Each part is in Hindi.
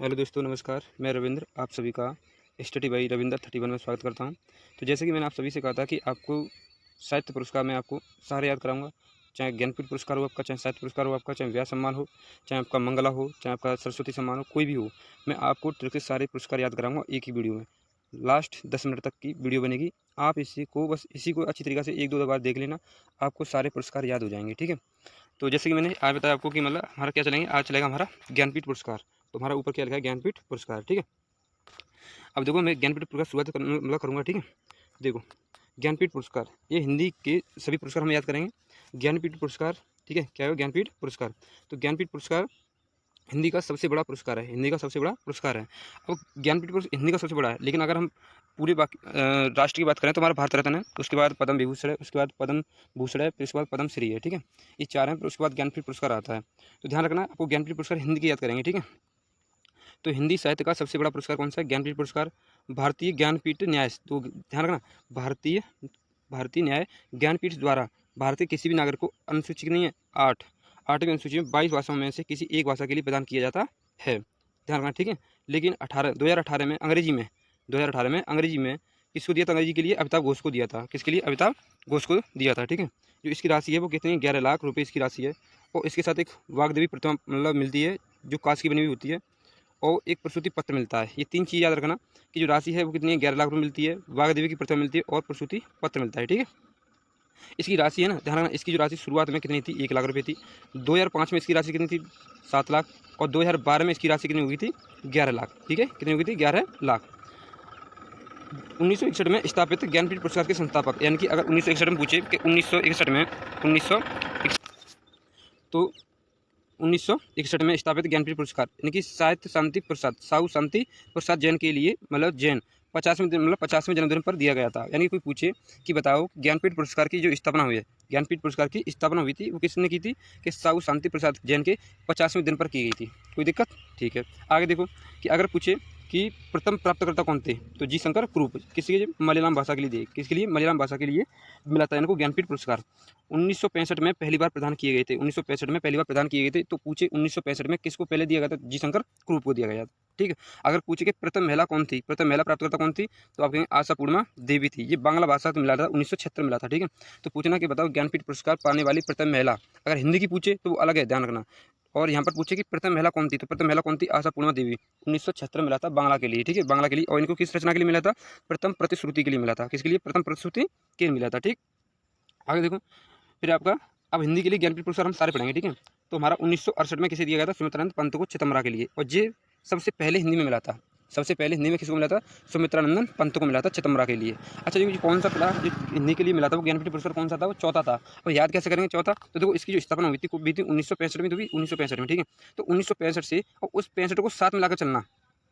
हेलो दोस्तों, नमस्कार। मैं रविंद्र आप सभी का स्टडी बाई रविंद्र 31 में स्वागत करता हूं। तो जैसे कि मैंने आप सभी से कहा था कि आपको साहित्य पुरस्कार में आपको सारे याद कराऊंगा। चाहे ज्ञानपीठ पुरस्कार हो आपका, चाहे साहित्य पुरस्कार हो आपका, चाहे व्यास सम्मान हो, चाहे आपका मंगला हो, चाहे आपका सरस्वती सम्मान हो, कोई भी हो, मैं आपको ट्रिक से सारे पुरस्कार याद कराऊंगा एक ही वीडियो में। लास्ट 10 मिनट तक की वीडियो बनेगी। आप इसी को अच्छी तरीके से 1-2 बार देख लेना, आपको सारे पुरस्कार याद हो जाएंगे। ठीक है। तो जैसे कि मैंने आज बताया आपको कि मतलब हमारा क्या चलेंगे, आज चलेगा हमारा ज्ञानपीठ पुरस्कार। तो हमारा ऊपर क्या लिखा है, ज्ञानपीठ पुरस्कार। ठीक है। अब देखो, मैं ज्ञानपीठ पुरस्कार शुरुआत करूँगा। ठीक है। देखो, ज्ञानपीठ पुरस्कार ये हिंदी के सभी पुरस्कार हम याद करेंगे। ज्ञानपीठ पुरस्कार, ठीक है, क्या है ज्ञानपीठ पुरस्कार। तो ज्ञानपीठ पुरस्कार हिंदी का सबसे बड़ा पुरस्कार है। हिंदी का सबसे बड़ा पुरस्कार है। अब ज्ञानपीठ पुरस्कार हिंदी का सबसे बड़ा है, लेकिन अगर हम पूरे बाकी राष्ट्र की बात करें तो हमारा भारत रत्न है, उसके बाद पद्म विभूषण है, उसके बाद पद्म भूषण है, फिर उसके बाद पद्म श्री है। ठीक है। ये चार हैं, फिर उसके बाद ज्ञानपीठ पुरस्कार आता है। तो ध्यान रखना, आपको ज्ञानपीठ पुरस्कार हिंदी की याद करेंगे। ठीक है। तो हिंदी साहित्य का सबसे बड़ा पुरस्कार कौन सा है? ज्ञानपीठ पुरस्कार। भारतीय ज्ञानपीठ न्याय, तो ध्यान रखना, भारतीय भारतीय न्याय ज्ञानपीठ द्वारा भारतीय किसी भी नागरिक को, अनुसूची नहीं है, 8वीं अनुसूची में 22 भाषाओं में से किसी एक भाषा के लिए प्रदान किया जाता है। ध्यान रखना, ठीक है। लेकिन 2018 में अंग्रेजी में किसको दिया था? अंग्रेजी के लिए अमिताभ घोष को दिया था। किसके लिए? अमिताभ घोष को दिया था। ठीक है। जो इसकी राशि है वो कितनी? 11 लाख रुपये इसकी राशि है। और इसके साथ एक वाग्देवी प्रतिमा मतलब मिलती है, जो कांच की बनी हुई होती है, और एक प्रसूति पत्र मिलता है। ये 3 चीज़ याद रखना कि जो राशि है वो कितनी है? 11 लाख रुपये मिलती है, वाग्देवी की प्रतिमा मिलती है, और प्रसूति पत्र मिलता है। ठीक है। इसकी राशि है ना, ध्यान रखना, इसकी जो राशि शुरुआत में कितनी थी? 1 लाख रुपये थी। 2005 में इसकी राशि कितनी थी? 7 लाख। और 2012 में इसकी राशि कितनी हो गई थी? 11 लाख। ठीक है। कितनी हो गई थी? 11 लाख। 1961 में स्थापित ज्ञानपीठ पुरस्कार के संस्थापक, यानी कि अगर 1961 में पूछे कि 1961 में 1961 तो 1961 में स्थापित ज्ञानपीठ पुरस्कार, यानी कि साहित्य शांति प्रसाद, साहू शांति प्रसाद जैन के लिए, मतलब जैन 50वें जन्मदिन पर दिया गया था। यानी कि कोई पूछे कि बताओ ज्ञानपीठ पुरस्कार की जो स्थापना हुई है, ज्ञानपीठ पुरस्कार की स्थापना हुई थी वो किसने की थी? कि साहू शांति प्रसाद जैन के 50वें दिन पर की गई थी। कोई दिक्कत? ठीक है। आगे देखो कि अगर पूछे कि प्रथम प्राप्तकर्ता कौन थे, तो जी शंकर क्रूप, किसके? मलयालम भाषा के लिए दिए। किसके लिए? मलयालम भाषा के लिए मिला था इनको ज्ञानपीठ पुरस्कार। 1965 में पहली बार प्रदान किए गए थे। 1965 में पहली बार प्रदान किए गए थे। तो पूछे 1965 में किसको पहले दिया गया था? जी शंकर क्रूप को दिया गया था। ठीक है। अगर पूछे कि प्रथम महिला कौन थी, प्रथम महिला प्राप्तकर्ता कौन थी, तो आप कहेंगे आशा पूर्णिमा देवी थी। ये बांग्ला भाषा से मिला था, 1976 में मिला था। ठीक है। तो पूछना कि बताओ ज्ञानपीठ पुरस्कार पाने वाली प्रथम महिला, अगर हिंदी की पूछे तो वो अलग है, ध्यान रखना। और यहाँ पर पूछे कि प्रथम महिला कौन थी, तो प्रथम महिला कौन थी? आशा पूर्णिमा देवी। 1976 में मिला था बांग्ला के लिए। ठीक है, बांग्ला के लिए। और इनको किस रचना के लिए मिला था? प्रथम प्रतिश्रुति के लिए मिला था। किसके लिए? प्रथम प्रतिश्रुति के लिए मिला था। ठीक। आगे देखो, फिर आपका अब हिंदी के लिए ज्ञानपीठ पुरस्कार हम सारे पढ़ेंगे। ठीक है। तो हमारा 1968 में किसे दिया गया था? सुमित्रानंद पंत को, चिदम्बरा के लिए। और ये सबसे पहले हिंदी में मिला था। सबसे पहले हिंदी में किसको मिला था? सुमित्रानंदन पंत को मिला था, चिदम्बरा के लिए। अच्छा, ये कौन सा था जो हिंदी के लिए मिला था? वो ज्ञानपीठ पुरस्कार कौन सा था? वो चौथा था। और याद कैसे करेंगे चौथा? तो देखो, इसकी जो स्थापना हुई थी 1965 में, तो हुई 1965 में। ठीक है। तो 1965 से, और उस 65 को साथ में लाकर चलना,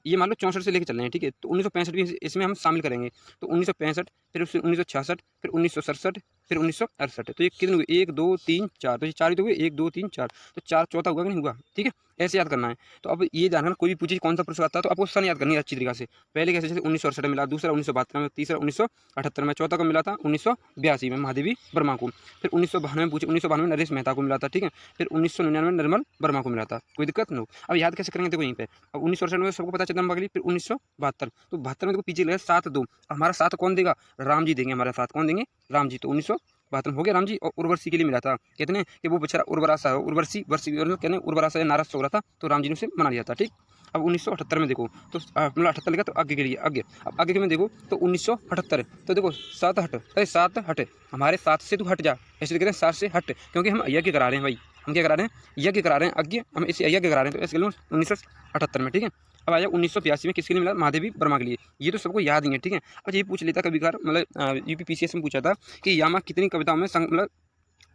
ये मान लो 64 से लेकर चल रहे हैं। ठीक है। तो 1965 भी इसमें हम शामिल करेंगे। तो 1965, फिर उससे 1966, फिर 1967, फिर 1968। तो ये कितने हुए? 1 2 3 4। तो ये 4 ही तो हुए, 1 2 3 4। तो 4 चौथा हुआ कि नहीं हुआ? ठीक है। ऐसे याद करना है। तो अब ये ध्यान रखना, कोई भी पूछे कौन सा पुरस्कार था, तो आपको सन याद करनी है अच्छी तरीके से। पहले कैसे? जैसे 1968 में मिला, दूसरा 1972 में, तीसरा 1978 में, चौथा को मिला था 1982 में महादेवी वर्मा को। फिर 1992 में पूछे, 1992 में नरेश मेहता को मिला था। ठीक है। फिर 1999 में निर्मल वर्मा को मिला था। कोई दिक्कत नहीं हो। अब याद कैसे करेंगे? देखो यहीं पे, अब 1968 में सबको पता चला के लिए। फिर 1972, तो 72 में देखो पीछे लगा 7-2। हमारा साथ कौन देगा? राम जी देंगे हमारा साथ। कौन देंगे? राम जी। तो 1972 हो गया राम जी। और उर्वशी के लिए मिला था। कहते हैं कि वो बेचारा उर्वरा सा, उर्वशी वर्षी कहते हैं, उर्वरा सा नाराज हो रहा था, तो राम जी ने उसे मना लिया था। ठीक। अब 1978 में देखो, तो मतलब 78 लिखा, तो आगे के लिए आगे। अब आगे के में देखो, तो 1978, तो देखो 7 हट, अरे 7 हट, हमारे 7 से तू हट जा, ऐसे कहते हैं 7 से हट, क्योंकि हम यज्ञ करा रहे हैं भाई। हम क्या करा रहे हैं? यज्ञ करा रहे हैं, यज्ञ, हम इसे यज्ञ करा रहे हैं। तो ऐसे 1978 में। ठीक है। अब आया 1982 में, किसके लिए मिला? महादेवी वर्मा के लिए। ये तो सबको याद ही है। ठीक है। अब ये पूछ लेता कभी कभार, मतलब यूपीपीसीएस में पूछा था कि यामा कितनी कविताओं में मतलब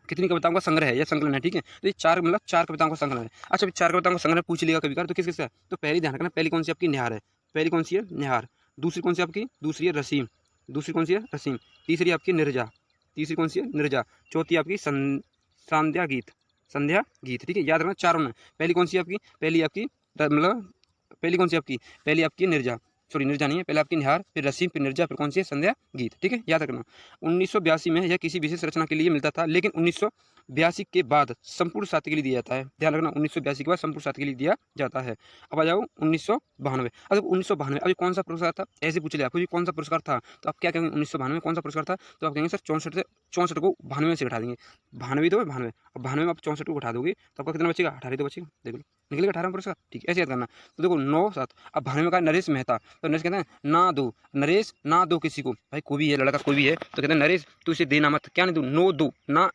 कितनी कविताओं का संग्रह है या संकलन है। ठीक है। तो ये 4 कविताओं का संग्रह है। अच्छा, 4 कविताओं का संग्रह पूछ लिया कभी कभार, तो किस किसका? तो पहली ध्यान रखना, पहली कौन सी आपकी? निहार है। पहली कौन सी है? निहार। दूसरी कौन सी आपकी? दूसरी है रसीम। दूसरी कौन सी है? रसीम। तीसरी आपकी निर्जा। तीसरी कौन सी है? निर्जा। चौथी आपकी संध्या गीत। संध्या गीत। ठीक है। याद रखना चारों में। पहली कौन सी आपकी? पहली आपकी मतलब पहली कौन सी आपकी? पहली आपकी निर्जा, सॉरी निर्जा नहीं है, पहले आपकी निहार, फिर रसीम, फिर निर्जा, फिर कौन सी है? संध्या गीत। ठीक है। याद रखना। 1982 में यह किसी विशेष रचना के लिए मिलता था, लेकिन 1982 के बाद संपूर्ण साथी के लिए दिया जाता है। ध्यान रखना, 1982 के बाद संपूर्ण साथी के लिए दिया जाता है। अब आ जाओ 1992। अब 1992 अभी कौन सा पुरस्कार था, ऐसे पूछ लिया आपको जी कौन सा पुरस्कार था, तो आप क्या कहेंगे 1992 कौन सा पुरस्कार था, तो आप कहेंगे सर 64 को 92 से घटा देंगे। 92 तो 92, अब 92 में आप 64 को घटा दोगे तो आपका कितना बचेगा, 18 तो बचेगा। देख लो निकलेगा 18 पुरस्कार। ठीक है, ऐसे याद करना। तो देखो 9-7, अब 92 का नरेश मेहता, तो नरेश कहते हैं ना दो, नरेश ना दो किसी को, भाई कोई भी है लड़का कोई भी है तो कहते हैं नरेश तू इसे देना मत, क्या नहीं दो, नो दो, ना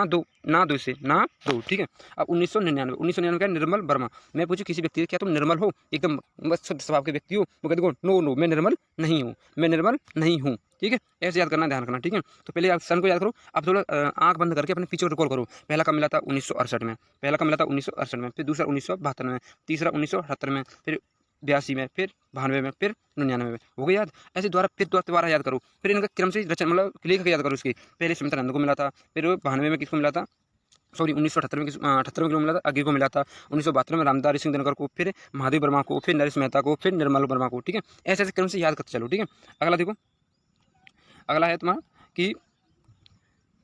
दो, ना दो इसे, ना दो। ठीक है। अब 1999 का निर्मल वर्मा। मैं पूछूं किसी व्यक्ति से क्या तुम निर्मल हो, एकदम शुद्ध स्वभाव के व्यक्ति हो, वो कहते हो नो मैं निर्मल नहीं हूँ, मैं निर्मल नहीं हूँ। ठीक है, ऐसे याद करना, ध्यान रखना। ठीक है, तो पहले आप सन को याद करो। अब थोड़ा आंख बंद करके अपने पीछे रिकॉल करो। पहला कब मिला था 1968 में, पहला कब मिला था 1968 में, फिर दूसरा 1972 में, तीसरा 1978 में, फिर 82 में, फिर 92 में, फिर 99 में। हो गया याद। ऐसे दोबारा याद करो, फिर इनका क्रम से रचना मतलब लेखक याद करो। इसकी पहले सुमित्रानंद को मिला था, फिर 92 में किसको मिला था, सॉरी 1978 में 78 में मिला था, आगे को मिला था 1972 में रामधारी सिंह दिनकर को, फिर महादेव वर्मा को, फिर नरेश मेहता को, फिर निर्मल वर्मा को। ठीक है, ऐसे ऐसे क्रम से याद करते चलो। ठीक है, अगला देखो, अगला है तुम्हारा कि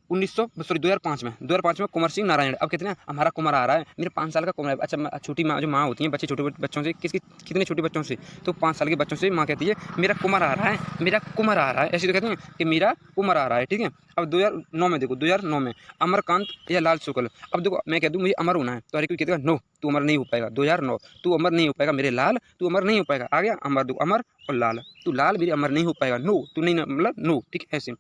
2005 में कुंवर सिंह नारायण। अब कितने हमारा कुमार आ रहा है, मेरे 5 साल का कुमार है। अच्छा छोटी माँ जो माँ होती हैं, बच्चे छोटे बच्चों से कितने छोटे बच्चों से, तो 5 साल के बच्चों से माँ कहती है मेरा कुमार आ रहा है, मेरा कुमार आ रहा है, ऐसे तो कहते हैं कि मेरा कुमार आ रहा है। ठीक है। अब 2009 में देखो, 2009 में अमरकांत या लाल शुक्ल। अब देखो मैं कह दूँ मुझे अमर होना है तो हर कोई कहता है नो तू अमर नहीं हो पाएगा, 2009 तू अमर नहीं हो पाएगा मेरे लाल, तू अमर नहीं हो पाएगा। आ गया अमर, देखो अमर और लाल, तू लाल मेरे अमर नहीं हो पाएगा, नो तू नहीं, मतलब नो। ठीक है, ऐसे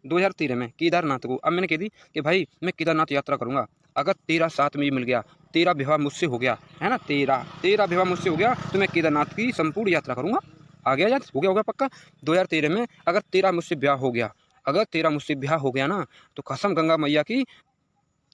2013 में केदारनाथ को। अब मैंने कह दी कि भाई मैं केदारनाथ यात्रा करूंगा, अगर तेरा साथ मुझे मिल गया, तेरा विवाह मुझसे हो गया है ना, तेरा विवाह मुझसे हो गया तो मैं केदारनाथ की संपूर्ण यात्रा करूंगा। आ गया याद, हो गया पक्का। 2013 में अगर तेरा मुझसे ब्याह हो गया, अगर तेरा मुझसे ब्याह हो गया ना तो कसम गंगा मैया की,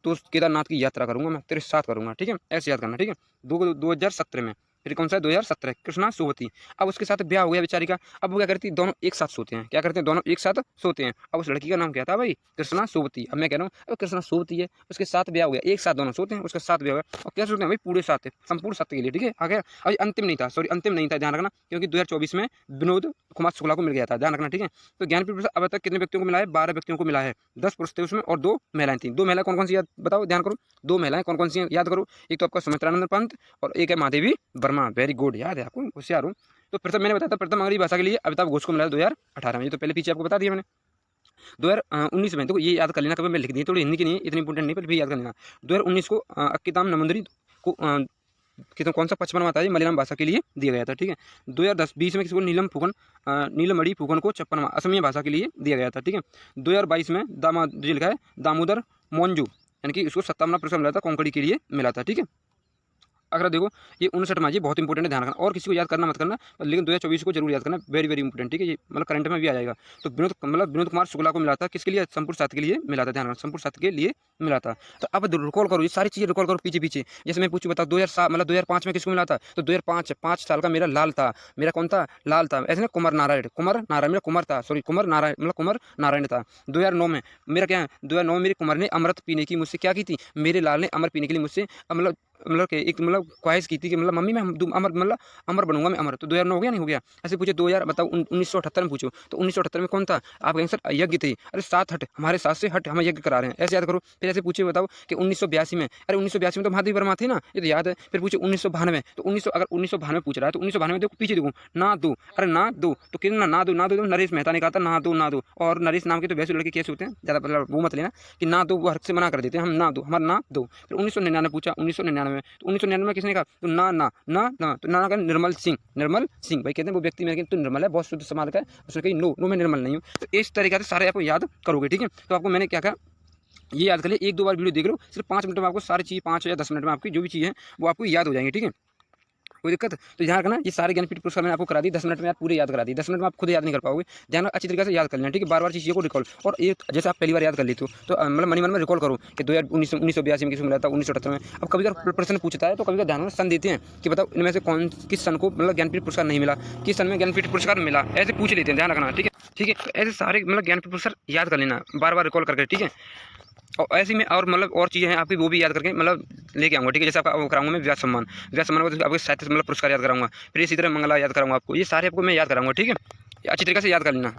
तो केदारनाथ की यात्रा करूंगा मैं, तेरे साथ करूंगा। ठीक है, ऐसे याद करना। ठीक है। 2017 में फिर कौन सा है 2017 कृष्णा सोवती। अब उसके साथ ब्याह हो गया बेचारी का। अब वो क्या करती है, दोनों एक साथ सोते हैं। क्या करते हैं, दोनों एक साथ सोते हैं। अब उस लड़की का नाम क्या था भाई, कृष्णा सोवती। अब मैं कह रहा हूँ अब कृष्णा सोवती है, उसके साथ ब्याह हो गया, एक साथ दोनों सोते हैं, उसके साथ ब्याह हो गया। और क्या सोते हैं भाई, पूरे साथ है, संपूर्ण सत्य के लिए। ठीक है, आ गया। अभी अंतिम नहीं था, सॉरी अंतिम नहीं था, ध्यान रखना, क्योंकि 2024 में विनोद कुमार शुक्ला को मिल गया था, ध्यान रखना। ठीक है, तो ज्ञानपीठ पुरस्कार अब तक कितने व्यक्तियों को मिला है, 12 व्यक्तियों को मिला है। 10 पुरुष थे उसमें और 2 महिलाएं थी। 2 महिलाएं कौन कौन सी याद बताओ, ध्यान करो। 2 महिलाएं कौन कौन सी याद करो, एक तो आपका सुमित्रानंद पंत और एक है महादेवी वर्मा। वेरी गुड, याद है आपको, होशियार हूँ। तो प्रथम मैंने बताया था, प्रथम अंग्रेजी भाषा के लिए अमिताभ घोष को मिला 2018 में। ये तो पहले पीछे आपको बता दिया मैंने। 2019 में तो ये याद कर लेना, कभी मैं लिख दी, थोड़ी हिंदी की नहीं, इतनी इंपॉर्टेंट नहीं, पर भी याद कर लेना। 2019 को अक्किताम नमंदरी को कितना कौन सा 55वां था, मलयालम भाषा के लिए दिया गया था। ठीक है। 2020 में किसी को नीलमणि फूकन को 56वां असमिया भाषा के लिए दिया गया था। ठीक है। 2022 में लिखा है दामोदर मोंजू, यानी कि इसको 57वां पुरस्कार मिला था, कोंकणी के लिए मिला था। ठीक है। अगर देखो ये 59 माजी बहुत इंपॉर्टेंट है, ध्यान रखना। और किसी को याद करना मत करना, लेकिन 2024 को जरूर याद करना, वेरी वेरी इंपॉर्टेंट। ठीक है, ये मतलब करंट में भी आ जाएगा। तो विनोद कुमार शुक्ला को मिला था, किसके लिए, संपूर्ण साथी के लिए मिला था, ध्यान रखना, संपूर्ण साथी के लिए मिला था। तो अब रिकॉल करो, ये सारी चीज़ें रिकॉल करो पीछे पीछे। जैसे मैं पूछूँ बताओ 2005 में किसको मिला था, तो 5 साल का मेरा लाल था, मेरा कौन था, लाल था। ऐसे ना कुमार नारायण मेरा कुमार था, सॉरी कुमार नारायण था। 2009 में मेरा क्या है, 2009 में मेरे कुमार ने अमृत पीने की मुझसे क्या की थी, मेरे लाल ने अमर पीने के लिए मुझसे एक ख्वाहिश की थी कि मम्मी मैं अमर बनूंगा मैं, अमर। तो 2009 हो गया, नहीं हो गया। ऐसे पूछे 2000 बताओ 1978 में पूछो, तो 1978 में कौन था, आप कहेंगे सर यज्ञ थे। अरे 7 हट, हमारे 7 से हट हम यज्ञ करा रहे हैं, ऐसे याद करो। फिर ऐसे पूछे बताओ कि 1982 में, अरे 1982 में तो महादेव वर्मा थे ना, ये तो याद है। फिर पूछे 1992, तो 1992 पूछ रहा है, तो 1992 देखो पीछे देखो, ना दो, अरे ना दो तो कितना ना दो, नरेश मेहता ने कहा था ना दो। और नरेश नाम के तो वैसे लड़के कैसे होते हैं, ज़्यादा वो मत लेना कि ना दो, वो हर से मना कर देते हैं, हम ना दो, हमारा ना दो। फिर 1999 पूछा, 1999 में, तो 1999 में किसने कहा, तो ना तो ना का निर्मल सिंह भाई कहते हैं वो व्यक्ति में तो निर्मल है, बहुत शुद्ध समाज का है, उसने कही नो मैं निर्मल नहीं हूँ। तो इस तरीके से सारे आपको याद करोगे। ठीक है, तो आपको मैंने क्या कहा, ये याद कर लिया, 1-2 बार वीडियो देख लो, सिर्फ 5 मिनट में आपको सारी चीज़, 5 या 10 मिनट में आपकी जो भी चीज़ है वो आपको याद हो जाएंगी। ठीक है, कोई दिक्कत। तो ध्यान रखना, ये सारे ज्ञानपीठ पुरस्कार मैंने आपको करा दी, 10 मिनट में आप पूरे याद करा दी, 10 मिनट में आप खुद याद नहीं कर पाओगे। ध्यान अच्छी तरीके से याद कर लेना। ठीक है, बार चीज़ों को रिकॉल, और एक जैसे आप पहली बार याद कर लेते हो तो मतलब मन में रिकॉल करो कि 1982 में किसको मिला था, 1978 में। अब कभी अगर प्रश्न पूछता है तो कभी ध्यान में सन देते हैं कि बताओ इनमें से किस सन को ज्ञानपीठ पुरस्कार नहीं मिला, किस सन में ज्ञानपीठ पुरस्कार मिला, ऐसे पूछ लेते हैं, ध्यान रखना। ठीक है, तो ऐसे सारे ज्ञानपीठ पुरस्कार याद कर लेना, बार रिकॉल करके। ठीक है, और ऐसे में और चीज़ें हैं आपकी, वो भी याद करके लेके आऊँगा। ठीक है, जैसे आपका कराऊंगा मैं व्यास सम्मान को आपके साहित्य पुरस्कार याद कराऊंगा। फिर इसी तरह मंगला याद कराऊंगा आपको, ये सारे आपको मैं याद कराऊंगा। ठीक है, अच्छी तरीके से याद कर लेना।